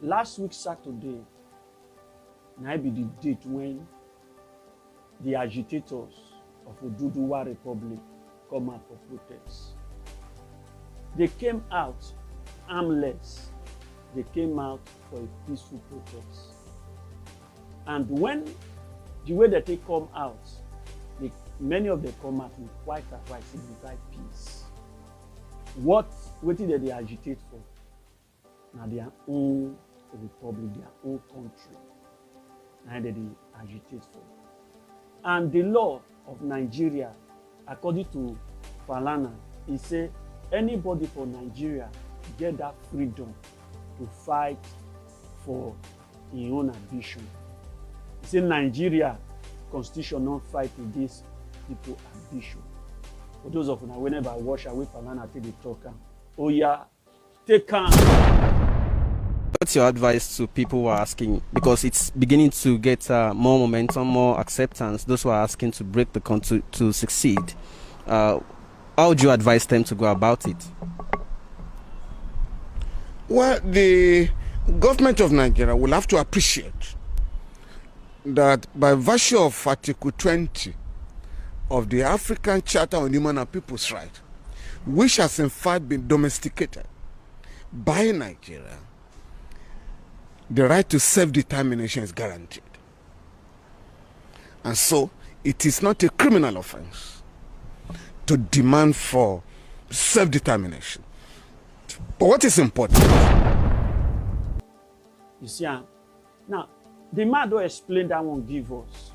last week Saturday, now be the date when the agitators of Oduduwa Republic come out for protest. They came out armless. They came out for a peaceful protest. And when the way that they come out, many of them come out with quite signify peace. What did they agitate for? Now their own republic, their own country. Now they agitate for. And the law of Nigeria, according to Falana, he say anybody for Nigeria get that freedom to fight for his own ambition. He say Nigeria constitution not fight against people ambition. For those of you now, whenever I watch away Falana take the talk, oh yeah, take on. What's your advice to people who are asking, because it's beginning to get more momentum, more acceptance, those who are asking to break the country to succeed? How would you advise them to go about it? Well, the government of Nigeria will have to appreciate that by virtue of Article 20 of the African Charter on Human and People's Rights, which has in fact been domesticated by Nigeria, the right to self-determination is guaranteed. And so it is not a criminal offense to demand for self-determination. But what is important? You see, now, the man don't explain that one give us.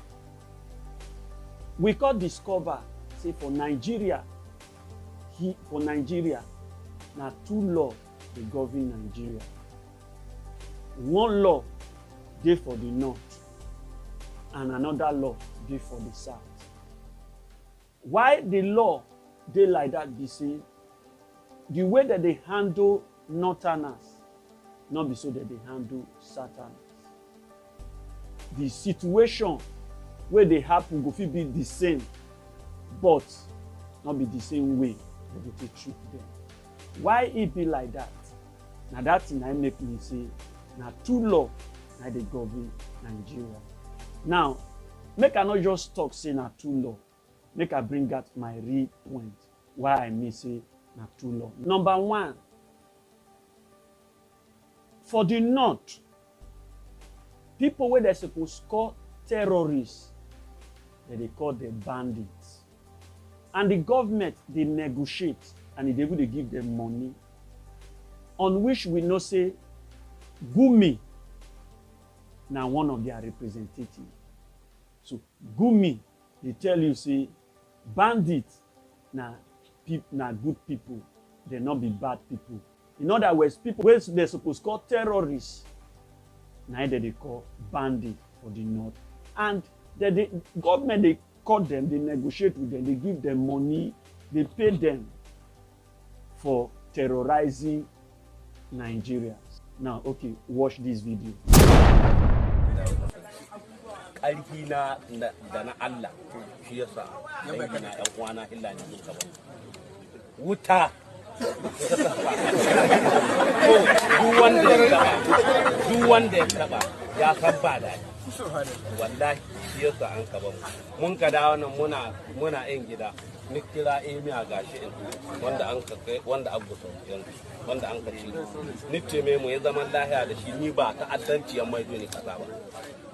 We could discover, say for Nigeria, now two laws they govern Nigeria. One law dey for the north and another law dey for the south. Why the law dey like that be say the way that they handle northerners not be so that they handle southerners. The situation where they happen go fit be the same, but not be the same way that they treat them. Why it be like that? Now that thing I make me say, now two law now they govern Nigeria. Now, make I not just talk say na two law. Make I bring out my real point why I may say na two law. Number one, for the north, people where they supposed to call terrorists, they call them bandits. And the government, they negotiate and they will give them money, on which we know say Gumi now one of their representatives. So Gumi, they tell you say bandits na good people, they not be bad people. In other words, people where they're supposed to call terrorists, now they call bandits for the north. And the government, they call them, they negotiate with them, they give them money, they pay them for terrorizing Nigerians. Now, okay, watch this video. Ƙarfi na da na Allah shi yasa dangi na ƴan uwana illa ne mun kaba wuta duk wanda ya taba ya san ba daɗi wallahi shi yasa an kaba mun ka dawo nan muna yin gida ni kira emiya gashi wanda an ka kai wanda an gusa yanzu wanda an ka ci ni ce mu ya zaman lahiya da shi ni ba ta'addanci yan maido ne kaza ba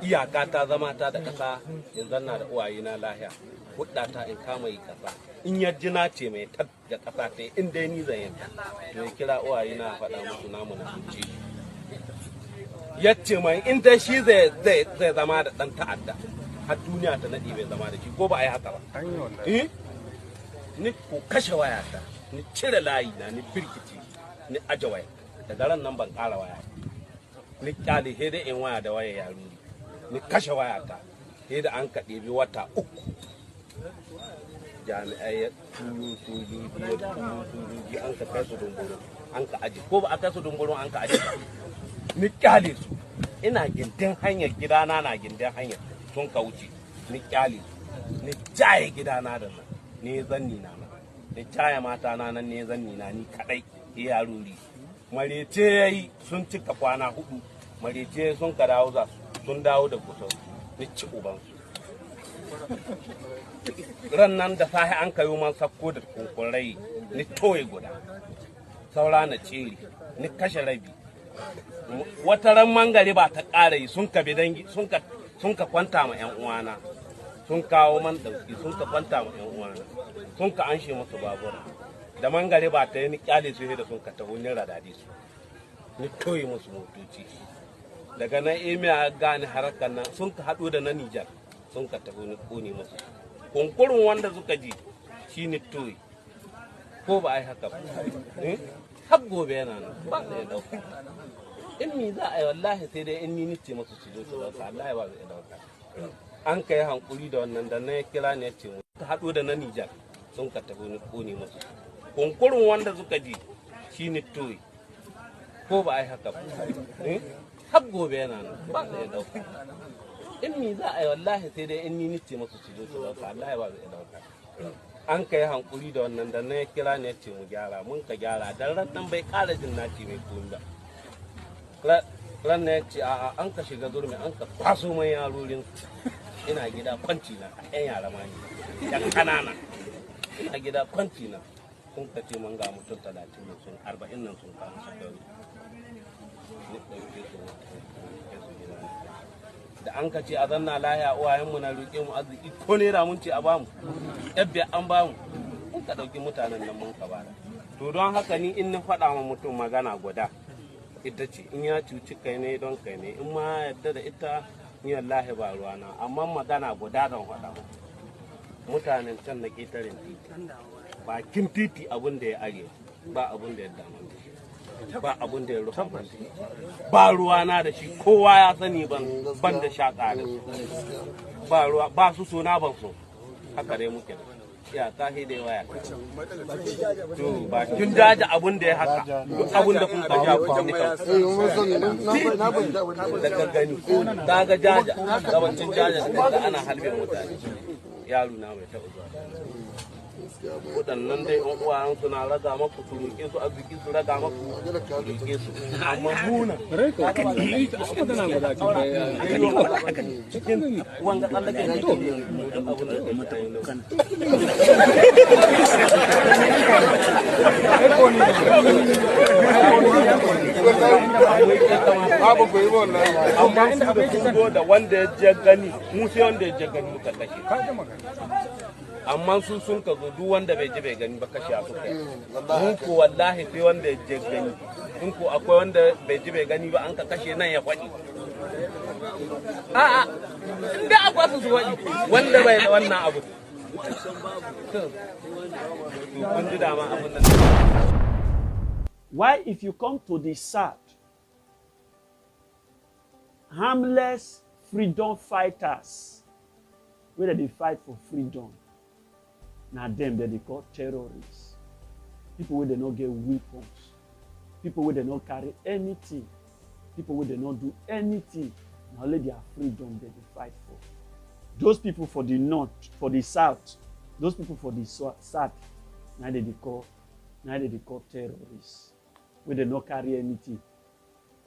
iyaka ta zama ta da kasa yanzu na da uwaye na lahiya hudda ta in kama yi kasa in yarji na ce mai ta da kasa ta in dai ni zan yanta to ya kira uwaye na faɗa musu namu na kunci yace mai in dai shi zai zama da dan ta'adda har duniya ta nadi bai zama da shi ko ba a yi haka ba ni ko kashe wayata ni cire layi na ni birkici ni aje waya daga ran nan ban ƙara waya ni kyale sai dai in waya da waya ya ruri ni kashe wayata sai da an ka ɗebi wata 3 jami'ai ya turu sojoji an ka kai su dumburu an ka aje ko ba a kai su dumburu an ka aje ba ni kyale su ina gindin hanyar gidana na gindin hanyar sun ka wuce ni kyale su ni jaye gidana da nan ne zanni na ni jaye mata na nan ne zanni na ni kadai ya ruri marece yayi sun cika kwana 4 marice sun ka dawo za sun dawo da kusau ni ci ubansu ran nan da sahi an kayo man sakko da kunkurai ni toye guda saura na ceri ni kashe rabi wata ran mangare ba ta ƙara yi sun ka bidangi sun ka kwanta ma yan uwana sun kawo man dauki sun ka kwanta ma yan uwana sun ka anshe musu babura da mangare ba ta yi ni kyale su da sun ka taho ni radadi su ni toye musu motoci daga nan emiya gane harkar nan sun ka haɗu da na Nijar sun ka taho ni kone musu kunkurin wanda suka ji shi ni toye ko ba a yi haka ba har gobe yana nan ba da ya dauka in mi za a yi wallahi sai dai in ni nice masu su zo su dauka Allah ya ba zai dauka an kai hankuri da wannan da na ya kira ne ya ce mu ta haɗo da na Nijar sun ka tafi ni kone musu kunkurin wanda suka ji shi ni toyi ko ba a yi haka ba har gobe yana nan ba da ya dauka in mi za a yi wallahi sai dai in ni nice masu su zo su dauka Allah ya ba zai dauka an kai hankuri da wannan da na ya kira ne ya ce mu gyara mun ka gyara dan ran nan bai ƙara jin naci mai komi ba ran na ya ce a'a an ka shiga zurmi an ka kwaso mai yarorin ina gida kwanci na a yan yara ma ne yan kanana ina gida kwanci na sun ka ce man ga mutum 30 nan sun 40 nan sun kama su kai ni ɗauke su da an ka ce a zanna lahiya uwayenmu na roƙe mu arziki ko naira mun ce a bamu yabbe an bamu mun ka ɗauki mutanen nan mun ka bada to don haka ni in na faɗa ma mutum magana guda ita ce in ya cuci kai ne don kai ne in ma yadda da ita ni wallahi ba ruwana amma magana guda don faɗa ma mutanen can na ƙetaren titi bakin titi abin da ya arewa ba abin da ya dama ba abin da ya rufa ba ruwana da shi kowa ya sani ban da shaƙa da su ba ruwa ba su so na ban so haka dai muke ya ta da waya to ba kin jaja abin da ya haka duk abin da kun ka ja ku ne daga gani daga jaja gabancin jaja da ana halbin mutane yaro na mai taɓa zuwa waɗannan dai yan uwa suna raga maku su roƙe su arziki su raga maku roƙe su amma muna cikin wanga tsallake ne duk abin da amma inda sun zo da wanda ya je gani mu sai wanda ya je gani muka kashe amma su sun ka zo duk wanda bai ji bai gani ba kashe su kai mun ko wallahi sai wanda ya je gani in ko akwai wanda bai ji bai gani ba an ka kashe nan ya faɗi a'a inda akwai su faɗi wanda bai da wannan abu kun ji dama abin nan. Why if you come to the south, harmless freedom fighters where they fight for freedom, now them that they call terrorists, people where they not get weapons, people where they not carry anything, people where they not do anything, now only their freedom that they fight for. Those people for the north, for the south, those people for the south, now they call terrorists, where they not carry anything,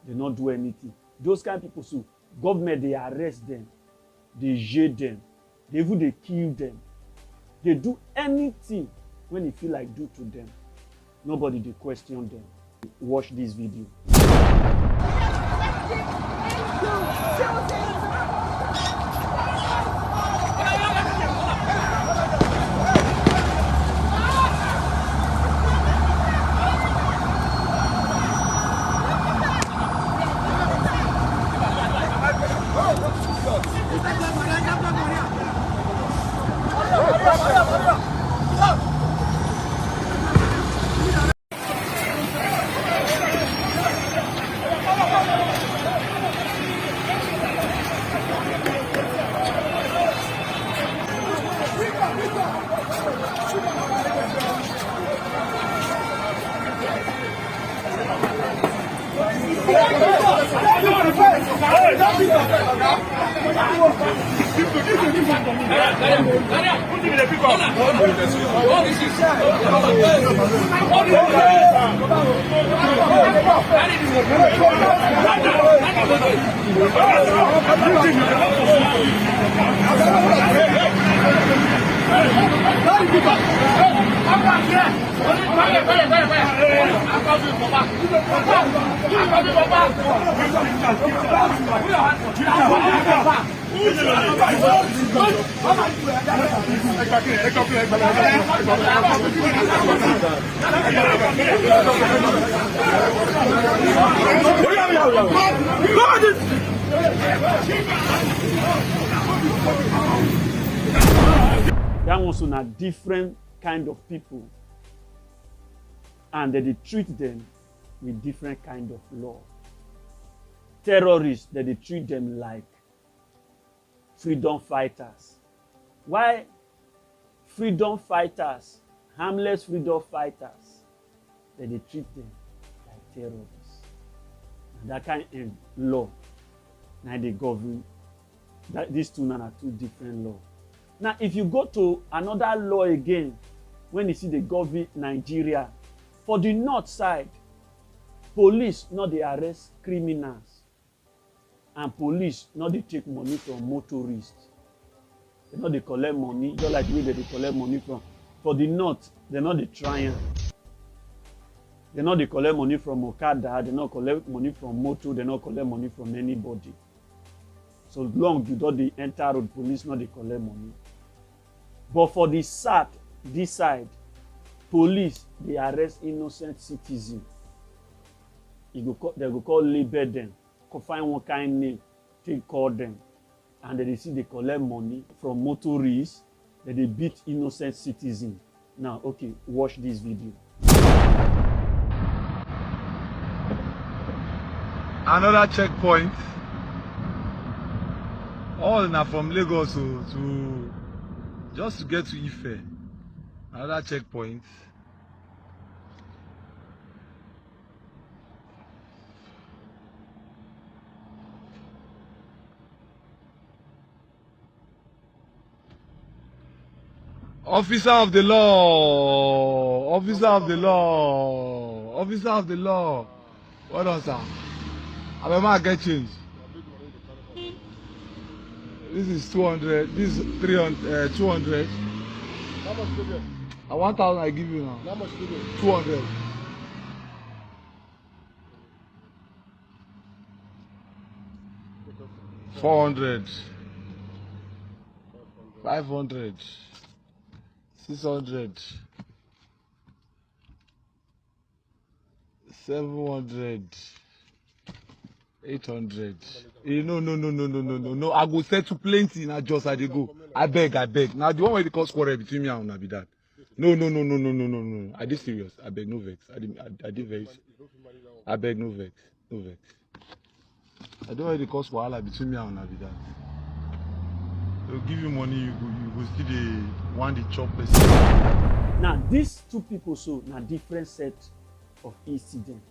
they not do anything. Those kind of people, so government they arrest them, they jail them, they even they kill them. They do anything when they feel like do to them. Nobody they question them. Watch this video. That one's on a different kind of people, and they treat them with different kind of law. Terrorists, they treat them like freedom fighters. Why freedom fighters, harmless freedom fighters, they treat them like terrorists? And that kind of law, now they govern. These two are two different laws. Now, if you go to another law again, when you see the government Nigeria, for the north side, police not they arrest criminals, and police not they take money from motorists. They not they collect money just like the way they collect money from. For the north, they not they try. They not they collect money from Okada. They not collect money from motor. They not collect money from anybody. So long you don't they enter road, police not they collect money. But for the south, this side, police they arrest innocent citizens. They go call label them, go find one kind of name, take call them, and then they see they collect money from motorists, that they beat innocent citizens. Now, okay, watch this video. Another checkpoint. All now from Lagos to just to get to Ife. Another checkpoint. Officer of the law. Officer of the law. Officer of the law. What on, sir? I get change. This is 200. This is 300. 200. How much do you get? 1,000 I give you now. How much do you get? 200. $400. 500. 600. 700. 800. No. I go settle plenty na just I dey go. I beg. Now the one where they cause quarrel between me and una be that. No. I dey serious. I beg, no vex. I dey very. I beg, no vex. I don't know where they cause wahala between me and una be that. They'll give you money, you go still the one the chop person. Now these two people so na different set of incident.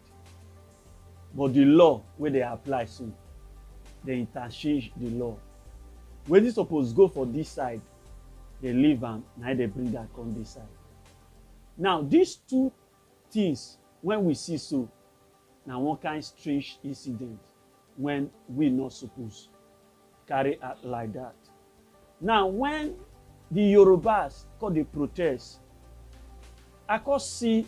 But the law where they apply so, they interchange the law. When they suppose go for this side, they leave and now they bring that on this side. Now these two things, when we see so, now one kind of strange incident when we not supposed carry out like that. Now when the Yorubas call the protest, I could see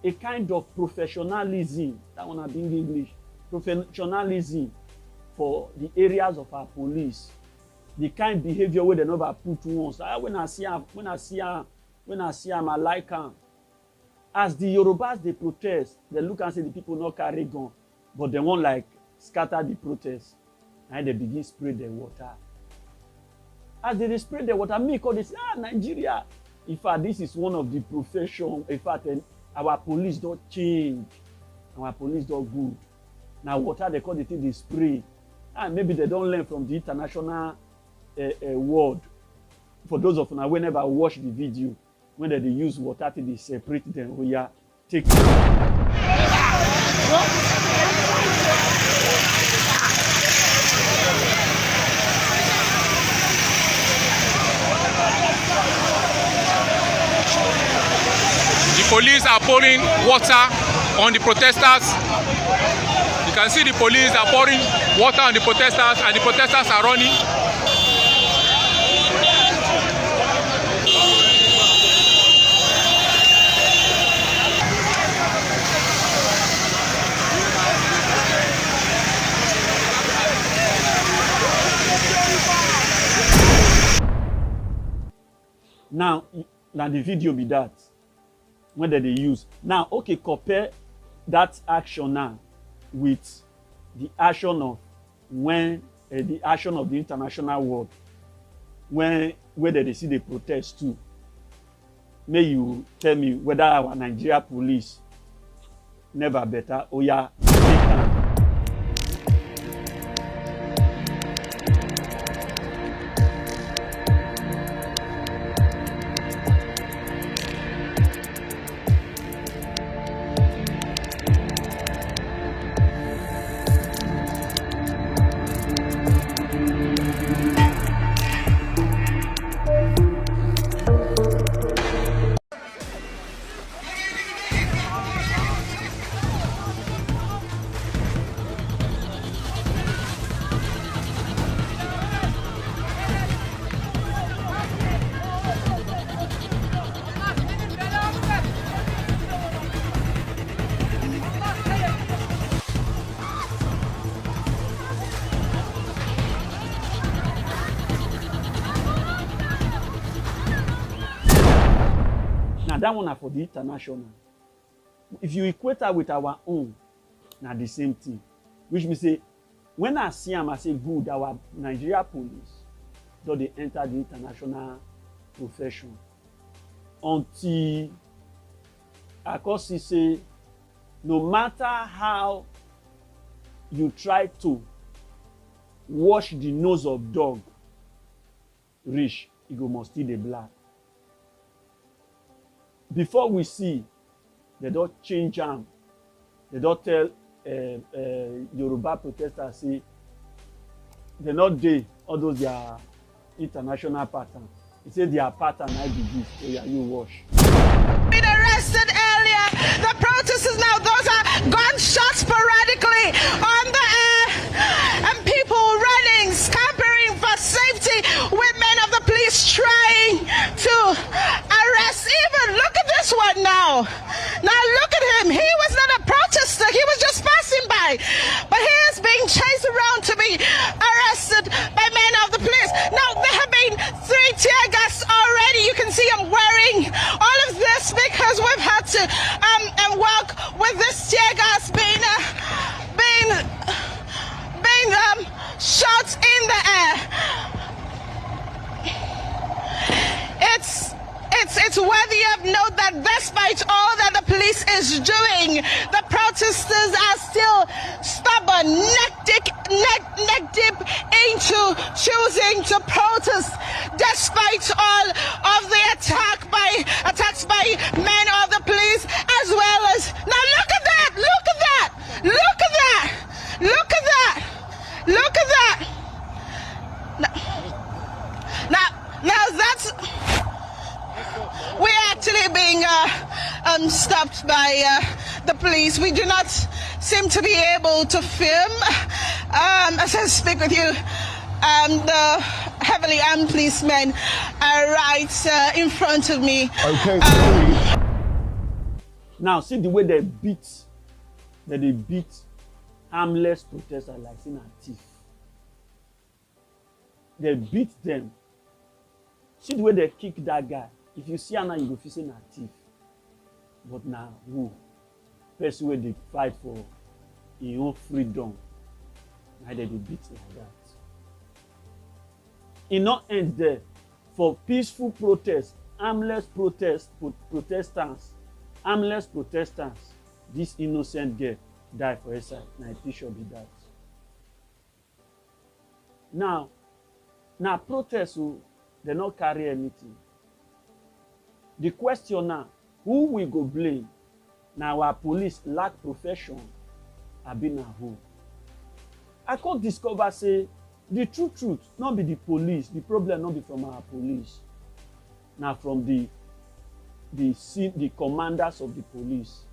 a kind of professionalism, that one I being English, professionalism for the areas of our police. The kind of behavior where they never put once. When I see them, I like them. As the Yorubas they protest, they look and say the people not carry gun, but they won't like scatter the protest, and they begin spray the water. As they spray the water, me call this Nigeria. In fact, this is one of the profession. In fact, our police don't change. Our police don't good. Now water they call the thing they spray. And maybe they don't learn from the international world. For those of you whenever I watch the video, when they use water till they separate them, we are take. The police are pouring water on the protesters. The You can see the police are pouring water on the protesters, and the protesters are running. Now the video be that when they use. Now, okay, compare that action now with the action of when the action of the international world where they see the protest too. May you tell me whether our Nigeria police never better or yeah. Now that one are for the international. If you equate that with our own, now the same thing. Which means say, when I see them, I say good, our Nigeria police, though they enter the international profession. Until I can say, no matter how you try to wash the nose of dog, reach, it go must still the black. Before we see, they don't change them. They don't tell Yoruba protesters, say, they're not there, all those their international pattern. They say their pattern might be this, so yeah, you wash. Been arrested earlier. The protesters now, those are gunshots sporadically on the air, and people running, scampering for safety, with men of the police trying to arrest. Even look at this one now. Now look at him. He was not a protester. He was just passing by, but he is being chased around to be arrested by men of the police. Now there have been 3 tear gas already. You can see I'm wearing all of this because we've had to work with this tear gas being shot in the air. It's worthy of note that despite all that the police is doing, the protesters are still stubborn, neck deep into choosing to protest, despite all of the attacks by men of the police, as well as now look at that, look at that, look at that, look at that, look at that. Now that's. We're actually being stopped by the police. We do not seem to be able to film. As I speak with you, the heavily armed policemen are right in front of me. Okay. Now see the way they beat harmless protesters like saying a thief. They beat them. See the way they kick that guy. If you see her now, you go feel say na thief. But now, who? Person where they fight for his own freedom. Now they beat like that. It not end there. For peaceful protest, harmless protestants, this innocent girl died for her side. Now it should be that. Now protest, they not carry anything. The question now, who we go blame? Now our police lack profession. I been na who? I could discover say the truth, not be the police. The problem not be from our police. Now from the commanders of the police.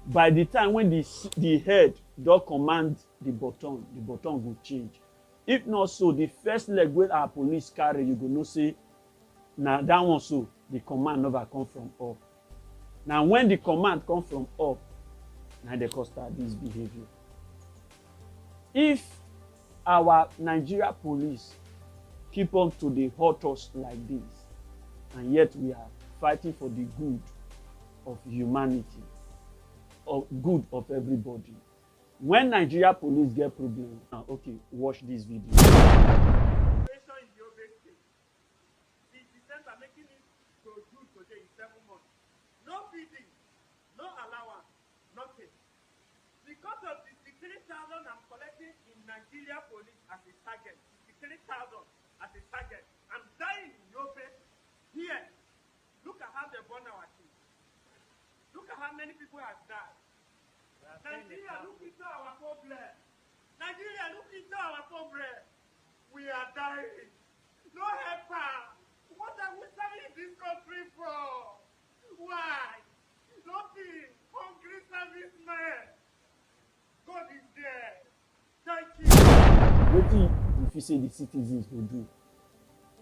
by the time when the head don command the button go change. If not so, the first leg wey our police carry, you go know say na that one so the command never come from up. Now when the command come from up, na dey come start this behavior. If our Nigeria police keep on to dey hurt us like this, and yet we are fighting for the good of humanity, or good of everybody. When Nigeria police get problem, okay, watch this video. No feeding, no allowance, nothing. Because of the 63,000 I'm collecting in Nigeria police as a target, 63,000 as a target. I'm dying in Yobe. Here, look at how they burn our kids. Look at how many people have died. Nigeria, look into our problem. Nigeria, look into our problem. We are dying. No helper. What are we serving this country for? Why? Nothing. Hungry servicemen. God is there. Thank you. Wetin if you say the citizens go do?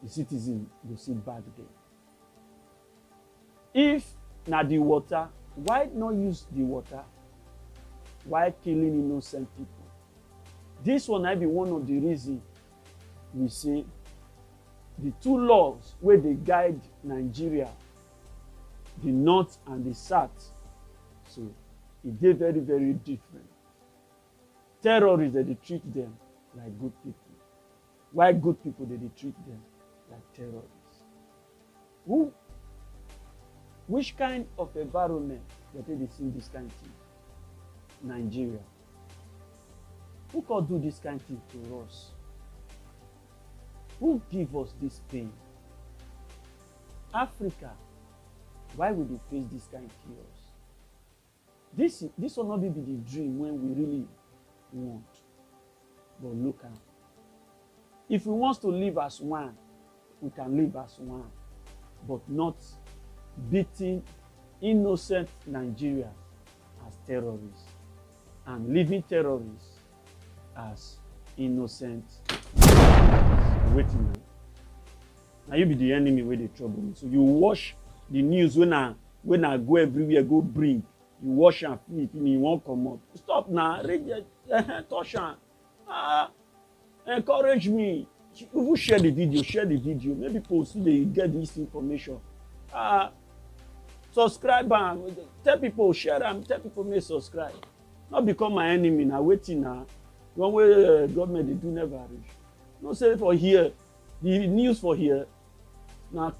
The citizens go sit back there. If na the water, why not use the water? Why killing innocent people? This one might be one of the reasons we say the two laws wey dey guide Nigeria, the north and the south, so e dey very very different. Terrorists dey treat them like good people, while good people dey treat them like terrorists. Which kind of environment that they see this kind of thing? Nigeria. Who can do this kind of thing to us? Who give us this pain? Africa. Why would they face this kind of chaos? This will not be the dream when we really want. But look at, if we want to live as one, we can live as one, but not beating innocent Nigerians as terrorists and leaving terrorists as innocent. Waiting now. Now you be the enemy where they trouble me. So you watch the news when I go everywhere, go bring. You watch and feel you won't come up. Stop now. Touch and encourage me. Even share the video. Maybe people see they get this information. Subscribe and tell people, share them, tell people may subscribe. Not become my enemy now. Waiting now. One way government they do never reach. No say for here, the news for here. Now,